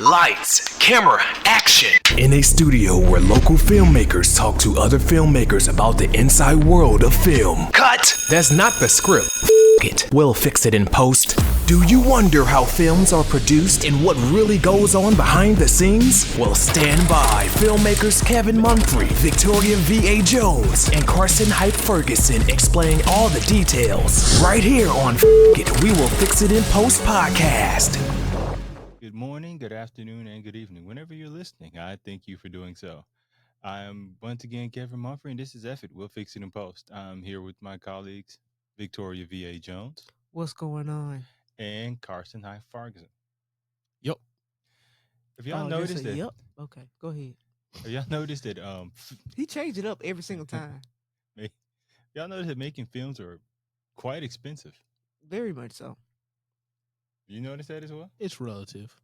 Lights, camera, action. In a studio where local filmmakers talk to other filmmakers about the inside world of film. Cut! That's not the script. It. We'll fix it in post. Do you wonder how films are produced and what really goes on behind the scenes? Well, stand by. Filmmakers Kevin Mumphrey, Victoria V.A. Jones, and Carson Hype Ferguson explain all the details. Right here on It, We Will Fix It in Post podcast. Good morning, good afternoon, and good evening. Whenever you're listening, I thank you for doing so. I'm once again Kevin Mumphrey, and this is F It. We'll Fix It in Post. I'm here with my colleagues, Victoria V.A. Jones. What's going on? And Carson Hype Ferguson. Yep. Have y'all noticed that? Yep. Okay, go ahead. Have y'all noticed that? He changed it up every single time. Y'all noticed that making films are quite expensive. Very much so. You notice that as well? It's relative.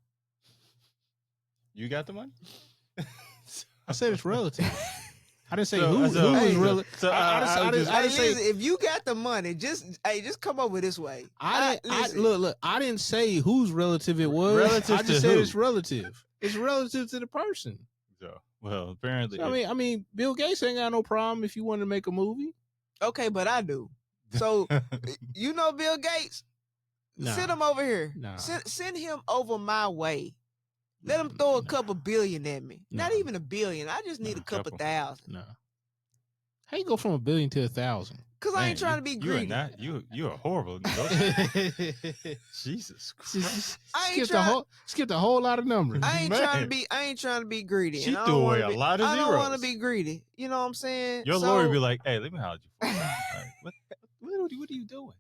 You got the money? I said it's relative. I didn't say So- who so- was hey, relative. so I didn't say. Listen, if you got the money, just come over this way. Look. I didn't say whose relative it was. Relative I to just said who? it's relative. It's relative to the person. So, well, apparently. So, I mean, Bill Gates ain't got no problem if you want to make a movie. Okay, but I do. So you know Bill Gates? Nah. Send him over here. Nah. Send him over my way. Let him throw a couple billion at me. Not Nah. even a billion. I just need a couple thousand. No. How you go from 1 billion to 1,000? Cause I ain't trying to be greedy. You're a horrible negotiator. Jesus Christ. I ain't Skipped a whole lot of numbers. I ain't Man. trying to be greedy. She and I threw don't away wanna a lot of I don't want to zeros. be greedy. You know what I'm saying? Your So, lawyer be like, "Hey, let me holler at you for a second. Like, what are you doing?"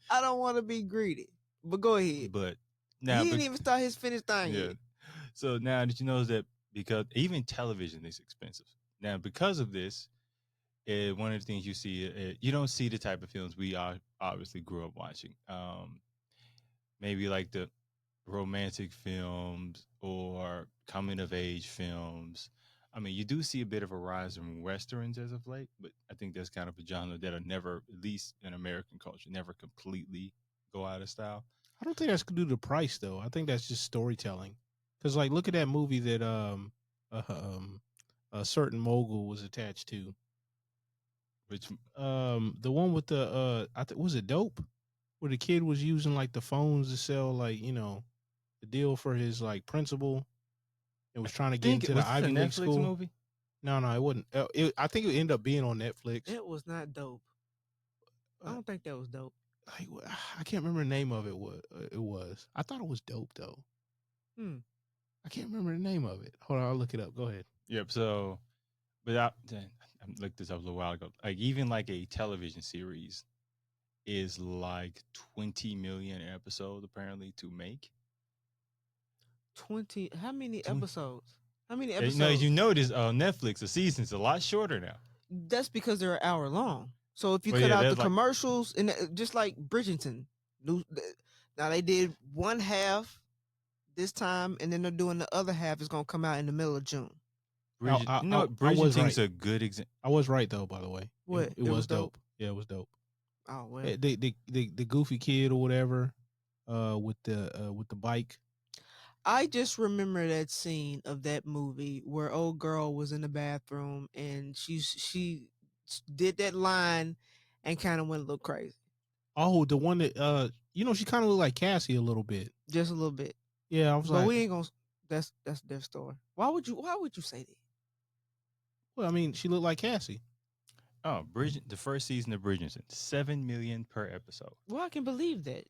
I don't want to be greedy. But go ahead. But He now, didn't even start his finished thing yeah. yet. So now, did you know that because even television is expensive now because of this? One of the things you see, you don't see the type of films we obviously grew up watching. Maybe like the romantic films or coming of age films. I mean, you do see a bit of a rise in westerns as of late, but I think that's kind of a genre that are never, at least in American culture, never completely go out of style. I don't think that's due to the price though. I think that's just storytelling. Because like, look at that movie that a certain mogul was attached to. Which The one with the was it Dope? Where the kid was using like the phones to sell like, you know, the deal for his like principal and was trying to get into the Ivy League Netflix school. movie. No, it wasn't. I think it ended up being on Netflix. It was not dope. I don't think that was dope. Like, I can't remember the name of it. What it was? I thought it was Dope though. I can't remember the name of it. Hold on, I'll look it up. Go ahead. Yep. So, but I looked this up a little while ago. Like even like a television series is like 20 million episodes apparently to make. 20. How many 20. episodes? How many episodes? No, you notice Netflix the season's a lot shorter now. That's because they're an hour long. So if you Well, cut yeah, out the that's like- commercials and just like Bridgerton, now they did one half this time, and then they're doing the other half. Is gonna come out in the middle of June. I was Bridgerton's right. a good example. I was right though, by the way. What? It was dope. Yeah, it was dope. Oh well. The goofy kid or whatever, with the bike. I just remember that scene of that movie where old girl was in the bathroom and she did that line and kind of went a little crazy, Oh, the one that you know, she kind of looked like Cassie a little bit. just a little bit. Yeah, I was But like, we ain't gonna. That's their story. Why would you say that? well, I mean, she looked like Cassie. Oh, the first season of Bridgerton, 7 million per episode. Well, I can believe that.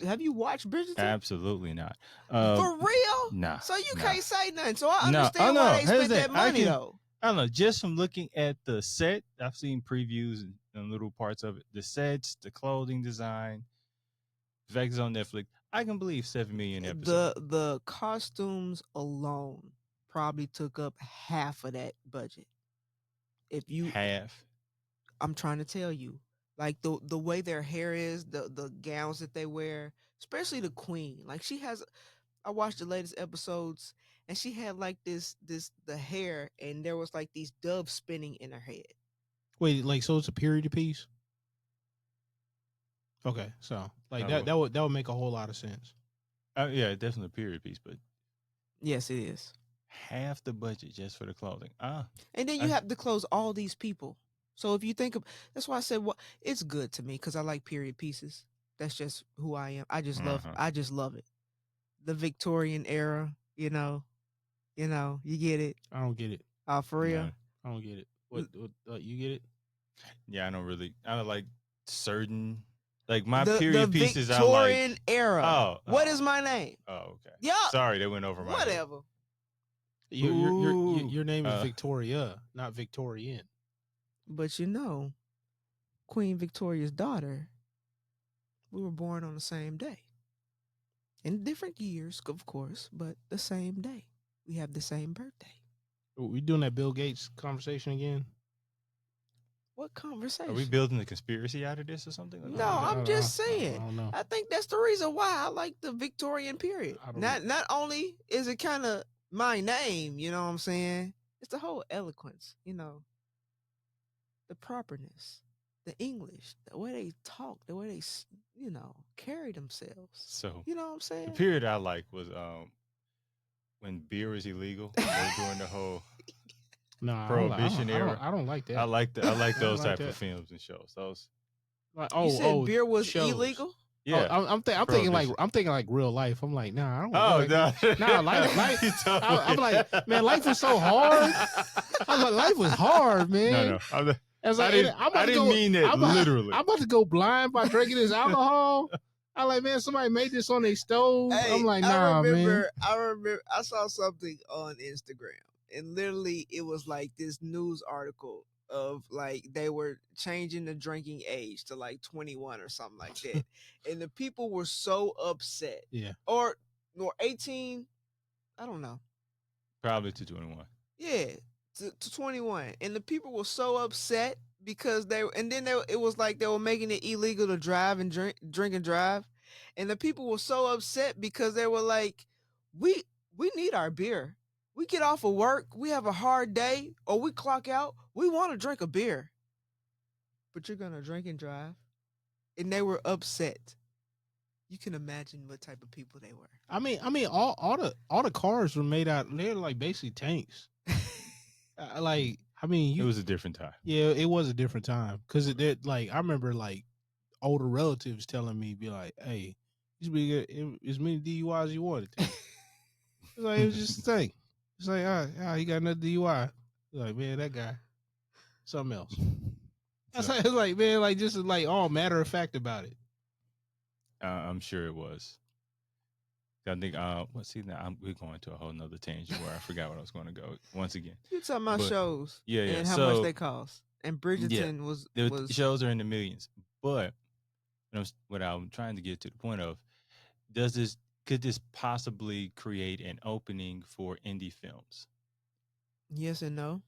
Have you watched Bridgerton? Absolutely not. For real? Nah. So you nah. can't say nothing. So I No. understand Oh, why no. they Here's spent that that. I money can- though. I don't know. Just from looking at the set, I've seen previews and little parts of it. The sets, the clothing design, the fact it's on Netflix. I can believe 7 million episodes. The costumes alone probably took up half of that budget. If you, Half. I'm trying to tell you, like the way their hair is, the gowns that they wear, especially the queen. Like she has, I watched the latest episodes, and she had like the hair, and there was like these doves spinning in her head. Wait, like, so it's a period piece? Okay, so like Oh. that would make a whole lot of sense. Yeah, definitely a period piece, but Yes, it is. half the budget just for the clothing. And then you have to close all these people. So if you think of, that's why I said, well, it's good to me because I like period pieces. That's just who I am. I just love it. The Victorian era, you get it. I don't get it. For real. No. I don't get it. What you get it? Yeah, I don't really. I don't like certain. Like my the period pieces, Victorian I like. era. What is my name? Oh, okay. Yeah. Sorry, they went over my head. Whatever. Your name is Victoria, not Victorian. But Queen Victoria's daughter, we were born on the same day. In different years, of course, but the same day. We have the same birthday. Are we doing that Bill Gates conversation again? What conversation? Are we building a conspiracy out of this or something? Like No, I'm just saying. I don't know. I think that's the reason why I like the Victorian period. Not only is it kind of my name, you know what I'm saying? It's the whole eloquence, the properness, the English, the way they talk, the way they, carry themselves. So, you know what I'm saying? The period I like was when beer was illegal. They were doing the whole Prohibition era. I don't like that. I like those type of films and shows. Those. Like, you said beer was shows. Illegal? Yeah, I'm thinking like real life. I'm like, nah, I don't. Life. I'm like, man, life was so hard. I'm like, life was hard, man. No. I didn't mean that literally. I'm about to go blind by drinking this alcohol. I'm like, man, somebody made this on their stove. Hey, I'm like, nah, man. I remember I saw something on Instagram, and literally it was like this news article of like they were changing the drinking age to like 21 or something like that. And the people were so upset. Yeah. Or 18, I don't know. Probably to 21. Yeah, to 21. And the people were so upset because it was like they were making it illegal to drive and drink and drive. And the people were so upset because they were like, we need our beer. We get off of work, we have a hard day, or we clock out, we want to drink a beer. But you're going to drink and drive? And they were upset. You can imagine what type of people they were. I mean, all the cars were made out. They're like basically tanks. It was a different time. Yeah, it was a different time because I remember like older relatives telling me, be like, "Hey, you should get as many DUIs as you wanted to." It was just a thing. It's like, he got another DUI. Like, man, that guy, something else. It's like, man, like just like all matter of fact about it. I'm sure it was. I think we're going to a whole nother tangent where I forgot what I was going to go once again. You're talking about shows, and how much they cost. And Bridgerton was shows are in the millions. But what I'm trying to get to the point of, could this possibly create an opening for indie films? Yes and no.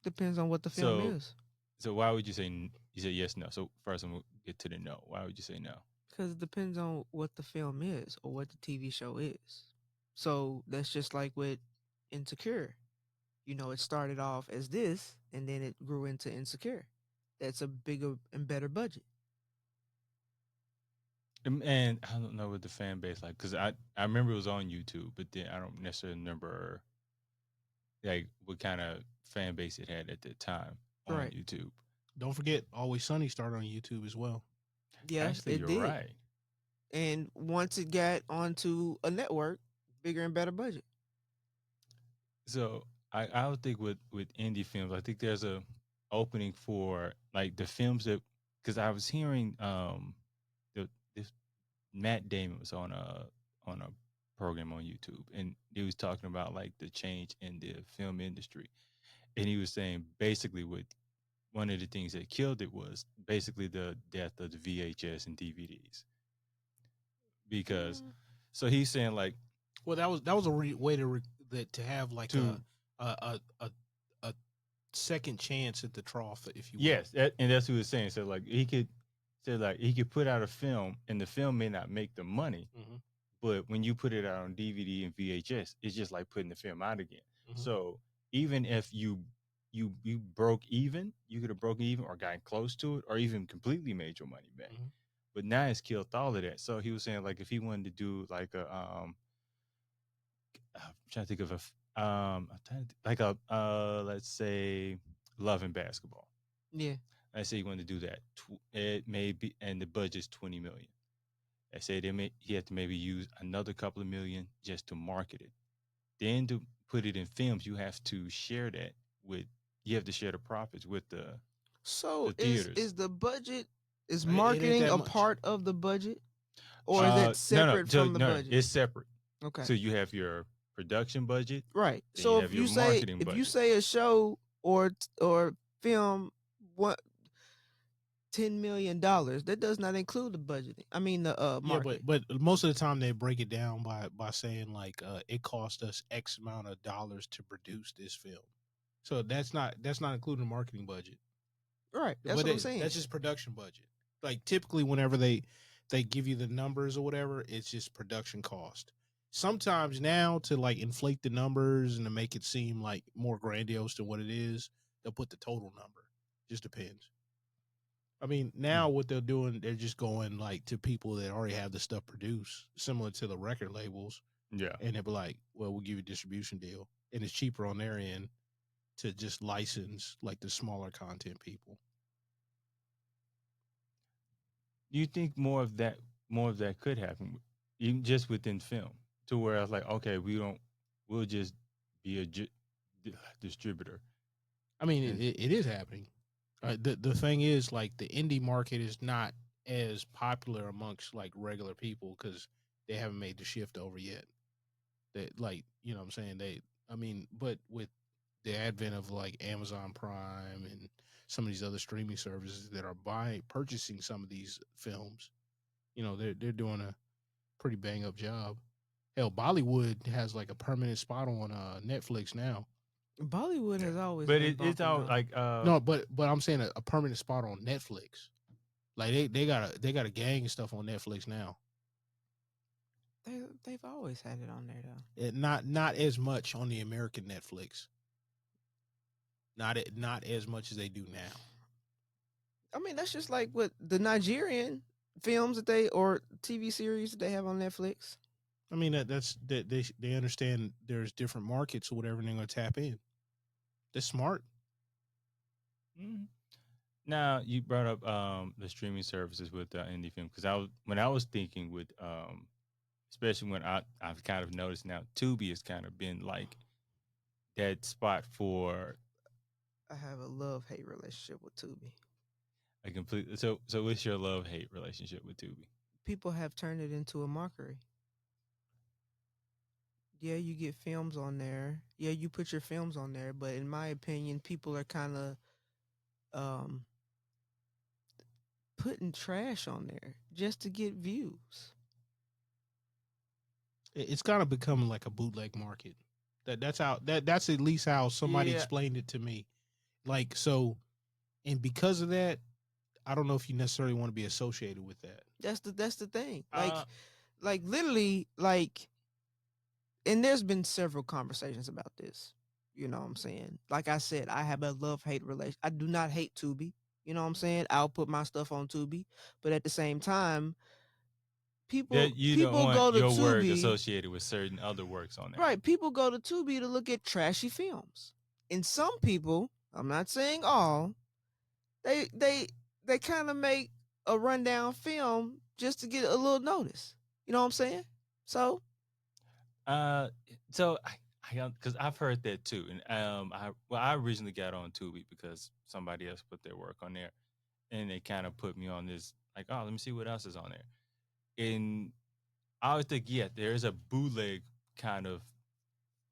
Depends on what the film is. So why would you say yes, no? So first I'm going to get to the no. Why would you say no? Because it depends on what the film is or what the TV show is. So that's just like with Insecure. It started off as this, and then it grew into Insecure. That's a bigger and better budget. And I don't know what the fan base like, because I remember it was on YouTube, but then I don't necessarily remember like what kind of fan base it had at that time on YouTube. Don't forget, Always Sunny started on YouTube as well. Yeah, actually, it you're did. right. And once it got onto a network, bigger and better budget. So I would think with indie films, I think there's a opening for like the films that, because I was hearing this Matt Damon was on a program on YouTube, and he was talking about like the change in the film industry, and he was saying basically one of the things that killed it was basically the death of the VHS and DVDs. Because, so he's saying like, well, that was a way to have like a second chance at the trough, if you will. Yes, and that's what he was saying. So like he could put out a film, and the film may not make the money, but when you put it out on DVD and VHS, it's just like putting the film out again. So even if you broke even, you could have broken even or gotten close to it, or even completely made your money back. but now it's killed all of that. So he was saying like if he wanted to do like a I'm trying to think of I'm trying to, like a let's say Love and Basketball. Yeah. Let's say he wanted to do that. It may be, and the budget's 20 million. I say he had to maybe use another couple of million just to market it. Then to put it in films, you have to share that with. You have to share the profits with So the theaters. is the budget, is It ain't marketing that a much. part of the budget, or is it No, no, separate from the no, budget? it's separate. Okay. So you have your production budget, Right. then you So have your marketing if you budget. say a show or film, what, $10 million, that does not include the budgeting. I mean the Yeah, marketing. but most of the time they break it down by saying like it cost us X amount of dollars to produce this film. So that's not including the marketing budget. Right. That's But what I'm saying. that's just production budget. Like typically whenever they give you the numbers or whatever, it's just production cost. Sometimes now to like inflate the numbers and to make it seem like more grandiose than what it is, they'll put the total number. Just depends. I mean, now what they're doing, they're just going like to people that already have the stuff produced, similar to the record labels, Yeah. and they'll be like, "Well, we'll give you a distribution deal," and it's cheaper on their end to just license like the smaller content people. Do you think more of that could happen, even just within film, to where I was like, okay, we'll just be a distributor. I mean, it is happening. The thing is, like, the indie market is not as popular amongst like regular people because they haven't made the shift over yet. That, like, you know what I'm saying? I mean, but with the advent of like Amazon Prime and some of these other streaming services that are purchasing some of these films, you know, they're doing a pretty bang up job. Hell, Bollywood has like a permanent spot on Netflix now. Bollywood has always But been it's bumping all though. like No, but I'm saying a permanent spot on Netflix. Like they got a gang of stuff on Netflix now. They've always had it on there though. Not as much on the American Netflix. Not as much as they do now. I mean, that's just like what the Nigerian films that they, or TV series that they have on Netflix. I mean they understand there's different markets or whatever, and they're gonna tap in. That's smart. Now you brought up the streaming services with indie film, because when I was thinking with especially when I've kind of noticed now Tubi has kind of been like that spot for. I have a love-hate relationship with Tubi. A complete. So what's your love-hate relationship with Tubi? People have turned it into a mockery. Yeah, you get films on there. Yeah, you put your films on there, but in my opinion, people are kind of um putting trash on there just to get views. It's kind of becoming like a bootleg market. That's at least how somebody Yeah. explained it to me. Like, so, and because of that, I don't know if you necessarily want to be associated with that. That's the thing. Like literally, like, and there's been several conversations about this. You know what I'm saying? Like I said, I have a love-hate relation. I do not hate Tubi. You know what I'm saying? I'll put my stuff on Tubi, but at the same time, That you don't people want go to your work Tubi, associated with certain other works on there. right? People go to Tubi to look at trashy films. And some people, I'm not saying all, they kind of make a rundown film just to get a little notice. You know what I'm saying? So So I because I've heard that too, and I originally got on Tubi because somebody else put their work on there, and they kind of put me on this like, oh, let me see what else is on there, and I always think, yeah, there is a bootleg kind of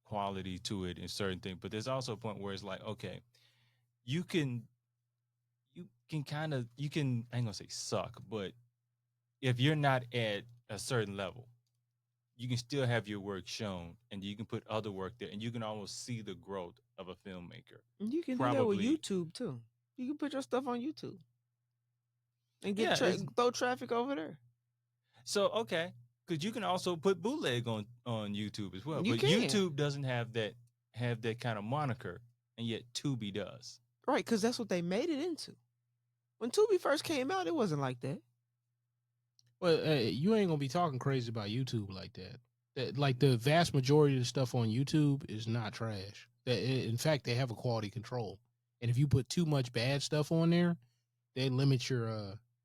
quality to it in certain things, but there's also a point where it's like, okay, you can kind of, I ain't gonna say suck, but if you're not at a certain level, you can still have your work shown, and you can put other work there, and you can almost see the growth of a filmmaker. you can do that with YouTube too. You can put your stuff on YouTube and get throw traffic over there. So okay, because you can also put bootleg on YouTube as well, You but can. YouTube doesn't have that kind of moniker, and yet Tubi does. Right, because that's what they made it into. When Tubi first came out, it wasn't like that. Well, you ain't gonna be talking crazy about YouTube like that. Like the vast majority of the stuff on YouTube is not trash. In fact, they have a quality control. And if you put too much bad stuff on there, they limit your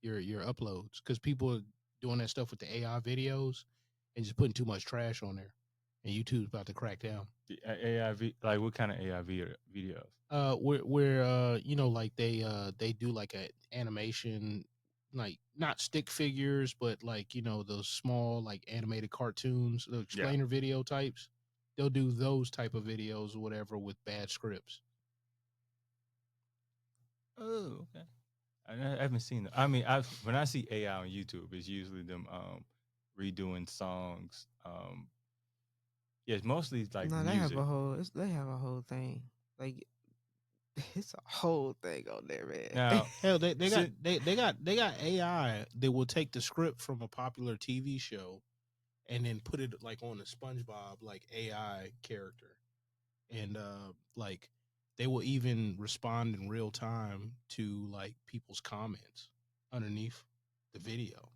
uploads because people are doing that stuff with the AI videos and just putting too much trash on there. And YouTube's about to crack down. The like what kind of AI videos? Where you know, like they do like a animation, like not stick figures, but like, you know, those small like animated cartoons, the Yeah. explainer video types. They'll do those type of videos or whatever with bad scripts. Oh, okay. I haven't seen them. I mean, when I see AI on YouTube, it's usually them redoing songs. Yeah, it's mostly like No, music. they have a whole thing. Like it's a whole thing on there, man. Now, Hell, they got si- they got AI that will take the script from a popular TV show and then put it like on a SpongeBob like AI character, and like they will even respond in real time to like people's comments underneath the video,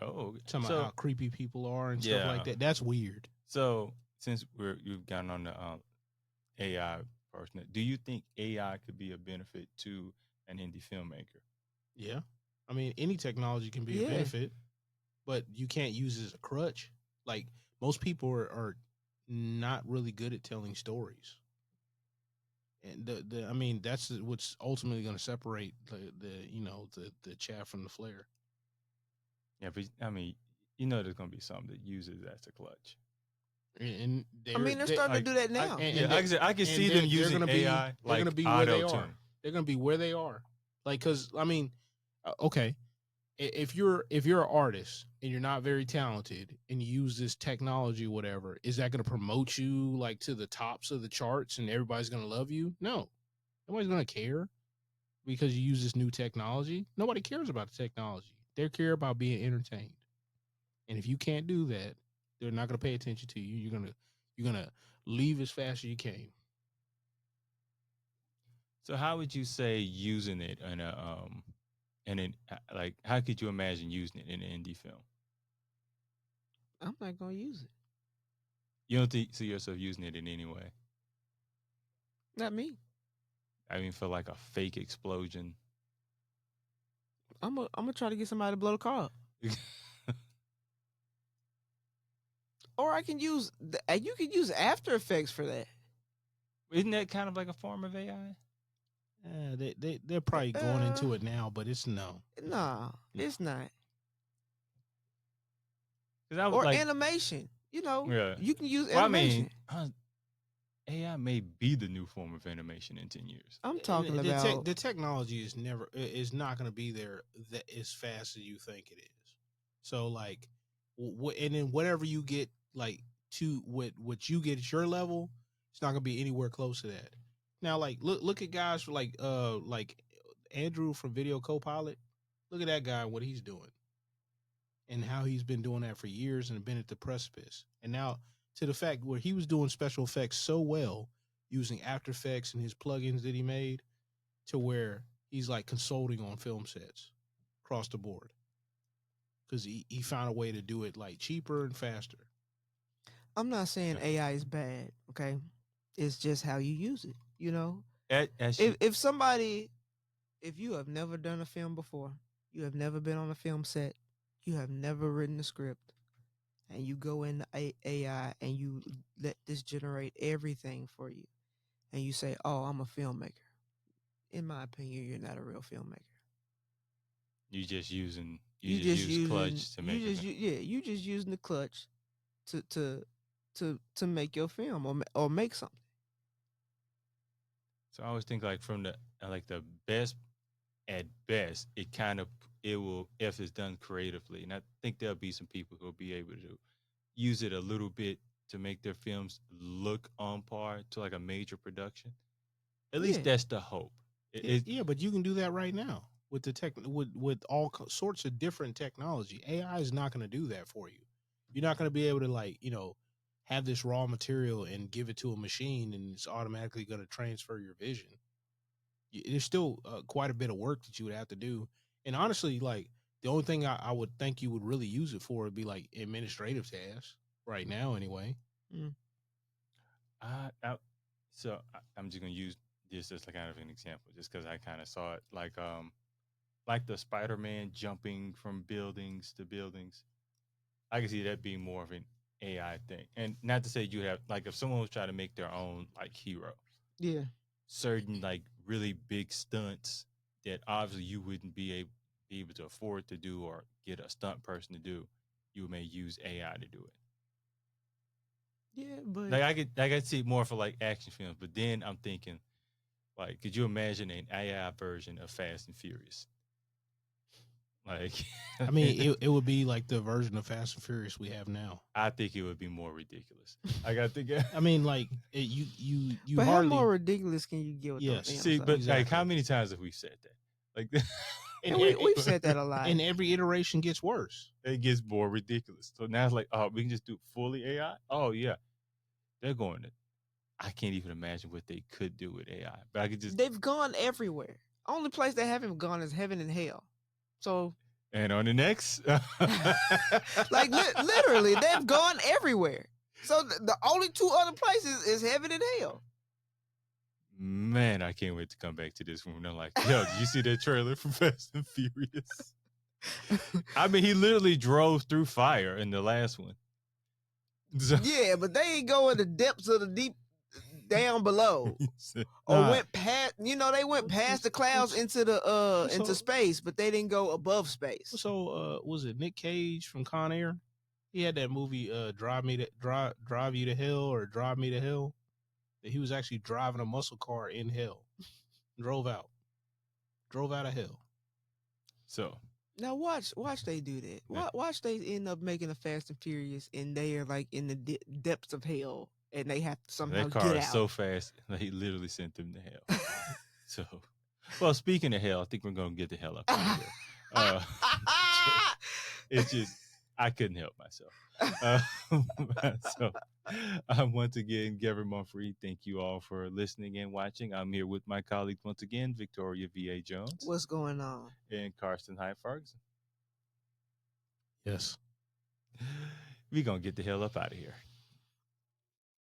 oh, talking about how so creepy people are and stuff like yeah. that. That's weird. So since you've gotten on the AI person, do you think AI could be a benefit to an indie filmmaker? Yeah, I mean any technology can be a Yeah. benefit, but you can't use it as a crutch. Like most people are not really good at telling stories. And the I mean that's what's ultimately going to separate the you know the chaff from the flare. Yeah, but I mean, you know, there's gonna be some that uses that as a clutch. And I mean, they're starting Like, to do that now. yeah, like I said, I can see them using AI they're like gonna be where they auto are. tune. They're gonna be where they are. Like, cause I mean, okay, if you're an artist and you're not very talented and you use this technology, whatever, is that gonna promote you like to the tops of the charts and everybody's gonna love you? No, nobody's gonna care because you use this new technology. Nobody cares about the technology. They care about being entertained. And if you can't do that, they're not gonna pay attention to you. You're gonna leave as fast as you came. So how would you say using it in a and then like how could you imagine using it in an indie film? I'm not gonna use it. You don't see yourself using it in any way. Not me. I mean, for like a fake explosion. I'm gonna try to get somebody to blow the car up. Or I can use you can use After Effects for that. Isn't that kind of like a form of AI? They're probably going Uh, into it now, but it's no. nah, it's not. Because I would Or like, animation. You know, yeah. you can use Well, I animation. mean, AI may be the new form of animation in 10 years. I'm And talking about. the technology is not going to be there that as fast as you think it is. So like, and then whatever you get like to what you get at your level, it's not going to be anywhere close to that. Now, like look at guys like Andrew from Video Copilot. Look at that guy, what he's doing, and how he's been doing that for years and been at the precipice. And now to the fact where he was doing special effects so well using After Effects and his plugins that he made to where he's like consulting on film sets across the board because he found a way to do it like cheaper and faster. I'm not saying Yeah. AI is bad. Okay, it's just how you use it. You know, As you, if somebody, if you have never done a film before, you have never been on a film set, you have never written a script, and you go into AI and you let this generate everything for you, and you say, "Oh, I'm a filmmaker." In my opinion, you're not a real filmmaker. you just using You you just just use using Clutch to make it. yeah, you just using the clutch to make your film or make something. So I always think like from the like the best at best, it will if it's done creatively, and I think there'll be some people who'll be able to use it a little bit to make their films look on par to like a major production. At least Yeah, that's the hope. Yeah, but you can do that right now with the tech with all sorts of different technology. AI is not going to do that for you. You're not going to be able to like have this raw material and give it to a machine and it's automatically going to transfer your vision. There's still quite a bit of work that you would have to do. And honestly, like The only thing I would think you would really use it for would be like administrative tasks right now, anyway. Mm. I'm just gonna use this as like kind of an example, just because I kind of saw it, like the Spider-Man jumping from buildings to buildings. I can see that being more of an AI thing, and not to say you have like if someone was trying to make their own like hero, Yeah. certain like really big stunts that obviously you wouldn't be able to afford to do or get a stunt person to do, you may use AI to do it. Yeah, but Like I could see it more for like action films, but then I'm thinking, like, could you imagine an AI version of Fast and Furious? Like, I mean, it would be like the version of Fast and Furious we have now. I think it would be more ridiculous. Like, I think. I mean, like you but how hardly more ridiculous can you get with Yes. those See, damn but stuff? like, Exactly. how many times have we said that? Like, And we've said that a lot. and every iteration gets worse. it gets more ridiculous. So now it's like, oh, we can just do fully AI. Oh yeah, they're going to. I can't even imagine what they could do with AI, but I could just. They've gone everywhere. Only place they haven't gone is heaven and hell. So, And on the next, like literally, they've gone everywhere. So the only two other places is heaven and hell. Man, I can't wait to come back to this one. I'm like, yo, did you see that trailer for Fast and Furious? I mean, he literally drove through fire in the last one. So, Yeah, but they ain't go in the depths of the deep down below. Or Nah. went past, they went past the clouds into the into space, but they didn't go above space. So was it Nick Cage from Con Air? He had that movie Drive You to Hell or Drive Me to Hell. That he was actually driving a muscle car in hell. Drove out of hell. So Now watch they do that. Watch they end up making a Fast and Furious, and they are like in the depths of hell, and they have to somehow that car get is out. so fast that he literally sent them to hell. So, well, speaking of hell, I think we're gonna get the hell up out of here. It's just I couldn't help myself. So, once again, Gavin Mumphrey, thank you all for listening and watching. I'm here with my colleagues once again, Victoria V.A. Jones. What's going on? And Karsten Hyde Ferguson. Yes. We're going to get the hell up out of here.